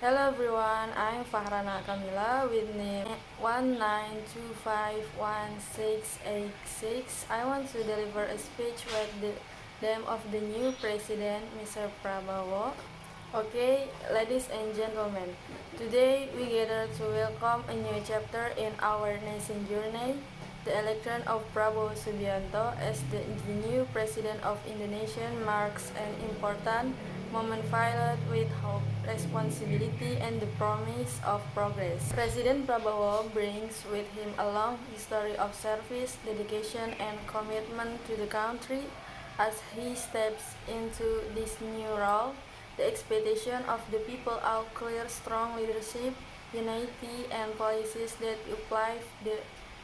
Hello everyone, I'm Fahrana Kamila with name 192516686. I want to deliver a speech with the name of the new president, Mr. Prabowo. Okay, ladies and gentlemen, today we gather to welcome a new chapter in our nation journey, the election of Prabowo Subianto as the new president of Indonesia marks an important moment filled with hope, responsibility, and the promise of progress. President Prabowo brings with him a long history of service, dedication, and commitment to the country. As he steps into this new role, the expectation of the people are clear, strong leadership, unity, and policies that uplift the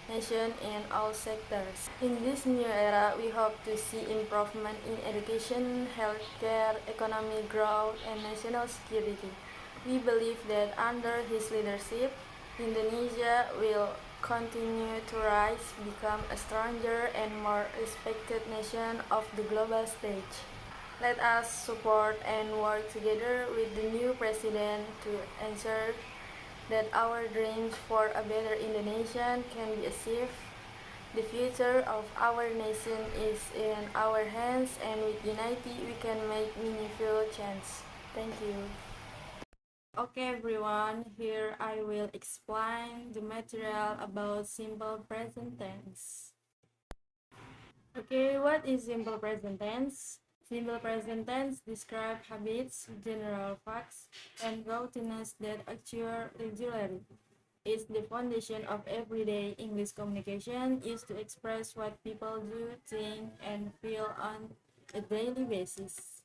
nation in all sectors. In this new era, we hope to see improvement in education, healthcare, economic growth, and national security. We believe that under his leadership, Indonesia will continue to rise, become a stronger and more respected nation of the global stage. Let us support and work together with the new president to ensure that our dreams for a better Indonesia can be achieved. The future of our nation is in our hands, and with unity we can make meaningful change. Thank you. Okay everyone, here I will explain the material about simple present tense. Okay, what is simple present tense? Simple present tense describe habits, general facts, and routines that occur regularly. It's the foundation of everyday English communication, used to express what people do, think, and feel on a daily basis.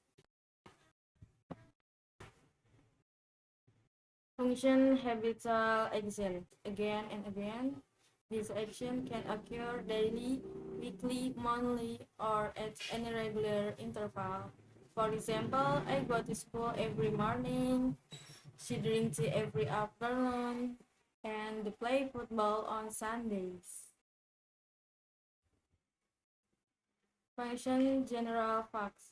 Function habitual action again and again. This action can occur daily, weekly, monthly, or at any regular interval. For example, I go to school every morning, she drinks tea every afternoon, and play football on Sundays. Function general facts.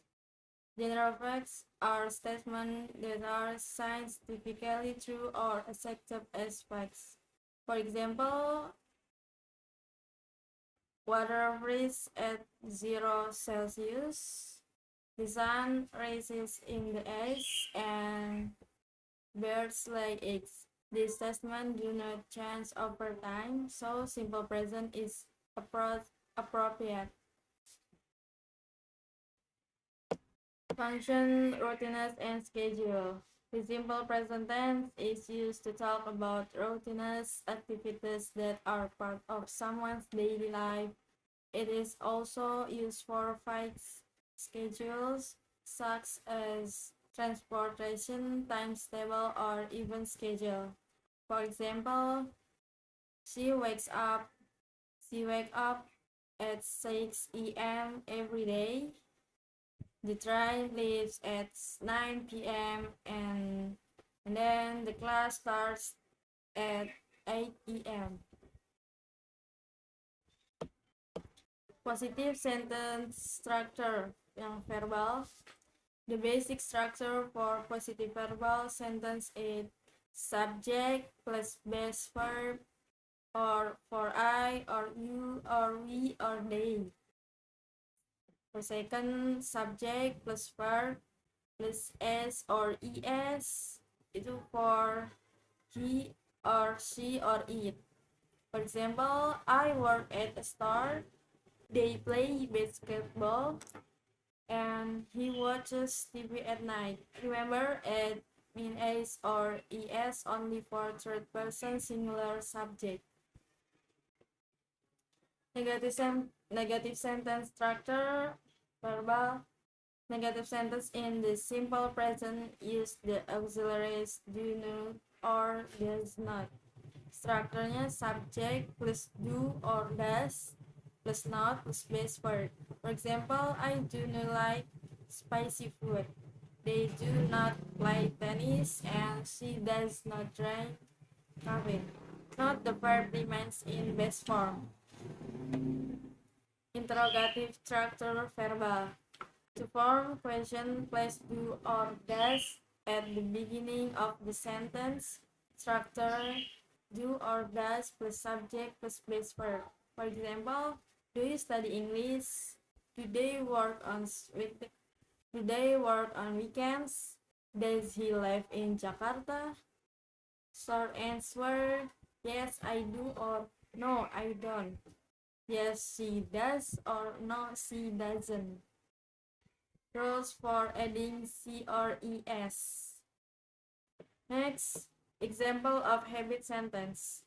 General facts are statements that are scientifically true or accepted as facts. For example, water freezes at 0 Celsius, the sun rises in the east, and birds lay eggs. These statements do not change over time, so simple present is appropriate. Function, routines, and schedule. The simple present tense is used to talk about routines, activities that are part of someone's daily life. It is also used for fixed schedules, such as transportation, timetable, or even schedule. For example, she wakes up, she wakes up at 6 a.m. every day. The train leaves at 9 p.m. and then the class starts at 8 p.m. Positive sentence structure yang verbal. The basic structure for positive verbal sentence is subject plus base verb, or for I or you or we or they. For second, subject plus verb plus s or es, itu for he or she or it. For example, I work at a store, they play basketball, and he watches TV at night. Remember, it mean s or es only for third person singular subject. Negative sentence structure, verbal. Negative sentence in the simple present use the auxiliaries do not or does not. Strukturnya subject plus do or does plus not plus base verb. For example, I do not like spicy food. They do not play tennis, and she does not drink coffee. Note the verb remains in base form. Interrogative structure verbal. To form question, place do or does at the beginning of the sentence. Structure do or does plus subject plus place verb. For example, do you study English? Do they work on weekends? Does he live in Jakarta? Short answer, yes I do or no I don't. Yes she does or no she doesn't. Rules for adding C or ES. Next, example of habit sentence.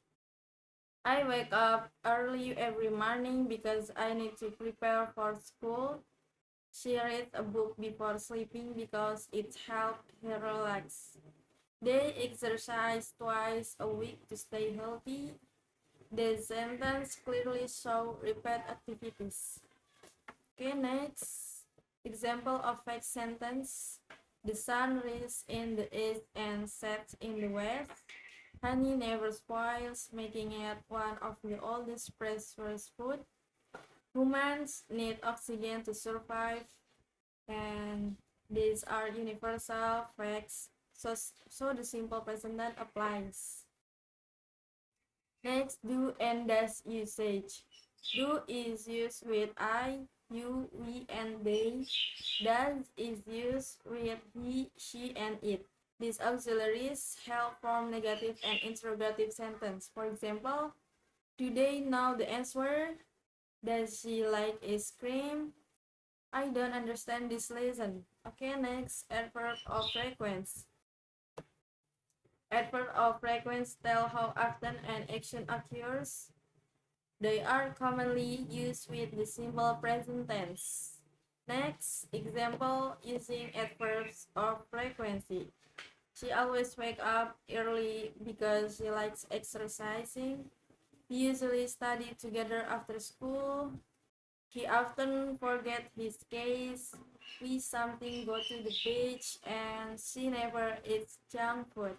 I wake up early every morning because I need to prepare for school. She reads a book before sleeping because it helps her relax. They exercise twice a week to stay healthy. The sentence clearly shows repeat activities. Okay, next. Example of fact sentence. The sun rises in the east and sets in the west. Honey never spoils, making it one of the oldest precious food. Humans need oxygen to survive, and these are universal facts, so the simple present tense applies. Next, do and does usage. Do is used with I, you, we, and they. Does is used with he, she, and it. These auxiliaries help form negative and interrogative sentence. For example, do they know the answer? Does she like ice cream? I don't understand this lesson. Okay, next, adverb of frequency. Adverb of frequency tell how often an action occurs. They are commonly used with the simple present tense. Next, example using adverbs of frequency. She always wakes up early because she likes exercising. We usually study together after school. He often forgets his keys. We sometimes go to the beach and she never eats junk food.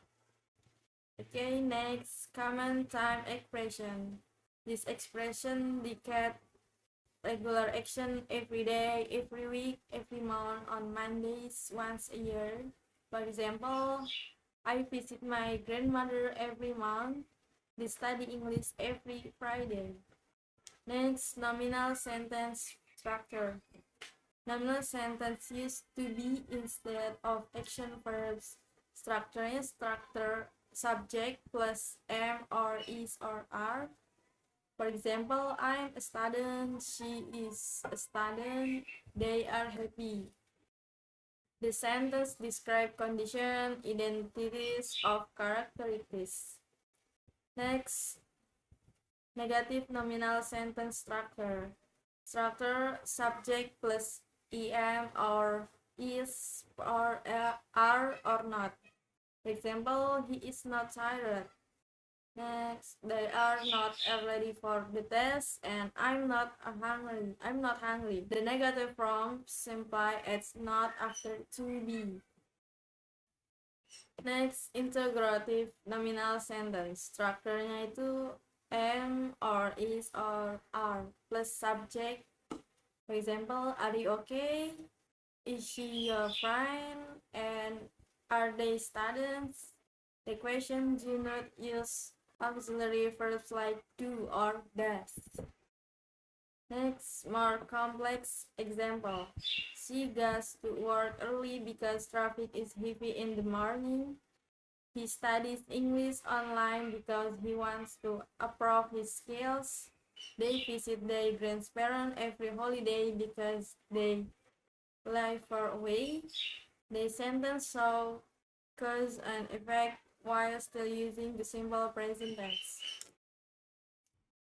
Okay, next, common time expression. This expression indicates regular action every day, every week, every month, on Mondays, once a year. For example, I visit my grandmother every month. They study English every Friday. Next, nominal sentence structure. Nominal sentence used to be instead of action verbs. Structure subject plus am or is or are. For example, I'm a student, she is a student, they are happy. The sentence describe condition, identities of characteristics. Next, negative nominal sentence structure. Structure subject plus em or is or are or not. For example, he is not tired. Next, they are not ready for the test, and I'm not hungry. I'm not hungry. The negative form simply adds not after to be. Next, integrative nominal sentence. Strukturnya itu am or is or are plus subject. For example, are you okay? Is she your friend? And are they students? The question do not use auxiliary verbs like do or does. Next, more complex example. She goes to work early because traffic is heavy in the morning. He studies English online because he wants to improve his skills. They visit their grandparents every holiday because they live far away. The sentence shows cause and effect while still using the simple present tense.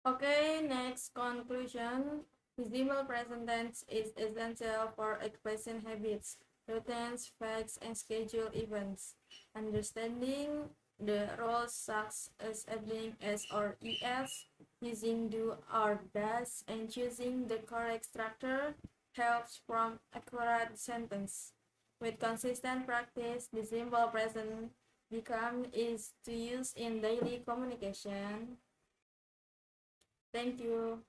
Okay, next conclusion. The simple present tense is essential for expressing habits, routines, facts, and schedule events. Understanding the roles such as adding s or es, using do or does, and choosing the correct structure helps from accurate sentence. With consistent practice, the simple present become is to use in daily communication. Thank you.